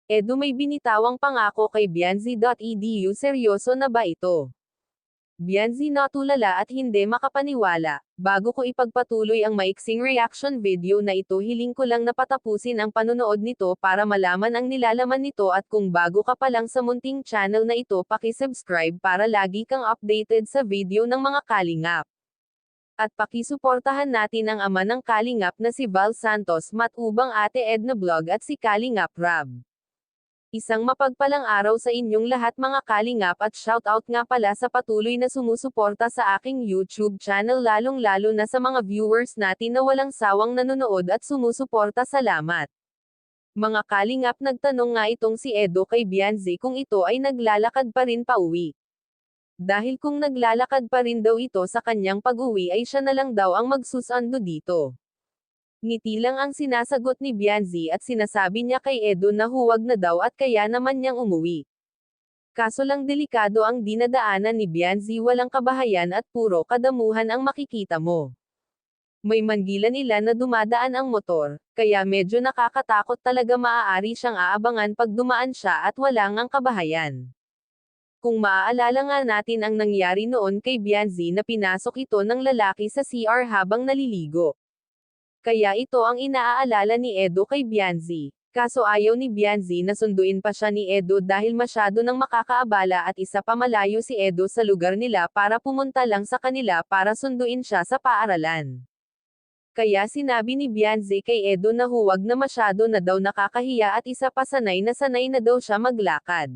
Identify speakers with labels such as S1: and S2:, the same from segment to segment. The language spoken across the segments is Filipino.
S1: Edu may binitawang pangako kay Bianzi.edu, seryoso na ba ito? Bianzi natulala at hindi makapaniwala. Bago ko ipagpatuloy ang maiksing reaction video na ito, hiling ko lang na patapusin ang panonood nito para malaman ang nilalaman nito, at kung bago ka pa lang sa munting channel na ito, paki-subscribe para lagi kang updated sa video ng mga kalingap. At pakisuportahan natin ang ama ng kalingap na si Val Santos, matubang Ate Edna Vlog at si Kalingap Rab. Isang mapagpalang araw sa inyong lahat mga kalingap, at shoutout nga pala sa patuloy na sumusuporta sa aking YouTube channel, lalong-lalo na sa mga viewers natin na walang sawang nanonood at sumusuporta. Salamat. Mga kalingap, nagtanong nga itong si Edo kay Bianzi kung ito ay naglalakad pa rin pauwi. Dahil kung naglalakad pa rin daw ito sa kanyang pag-uwi, ay siya na lang daw ang magsusando dito. Ngiti lang ang sinasagot ni Bianzi at sinasabi niya kay Edo na huwag na daw at kaya naman niyang umuwi. Kaso lang delikado ang dinadaanan ni Bianzi, walang kabahayan at puro kadamuhan ang makikita mo. May mangilan nila na dumadaan ang motor, kaya medyo nakakatakot talaga, maaari siyang aabangan pag dumaan siya at wala ngang kabahayan. Kung maaalala nga natin ang nangyari noon kay Bianzi na pinasok ito ng lalaki sa CR habang naliligo. Kaya ito ang inaaalala ni Edo kay Bianzi. Kaso ayaw ni Bianzi na sunduin pa siya ni Edo dahil masyado nang makakaabala, at isa pa malayo si Edo sa lugar nila para pumunta lang sa kanila para sunduin siya sa paaralan. Kaya sinabi ni Bianzi kay Edo na huwag na, masyado na daw nakakahiya, at isa pa sanay na daw siya maglakad.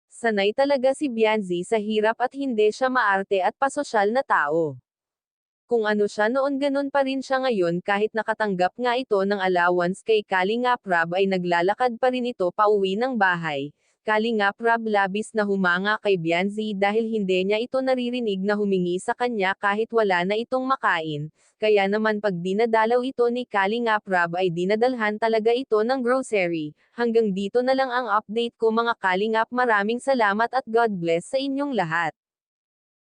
S1: Sanay talaga si Bianzi sa hirap at hindi siya maarte at pasosyal na tao. Kung ano siya noon, ganun pa rin siya ngayon. Kahit nakatanggap nga ito ng allowance kay Kalingap Rab, ay naglalakad pa rin ito pauwi ng bahay. Kalingap Rab labis na humanga kay Bianzi dahil hindi niya ito naririnig na humingi sa kanya kahit wala na itong makain. Kaya naman pag dinadalaw ito ni Kalingap Rab ay dinadalhan talaga ito ng grocery. Hanggang dito na lang ang update ko mga kalingap, maraming salamat at God bless sa inyong lahat.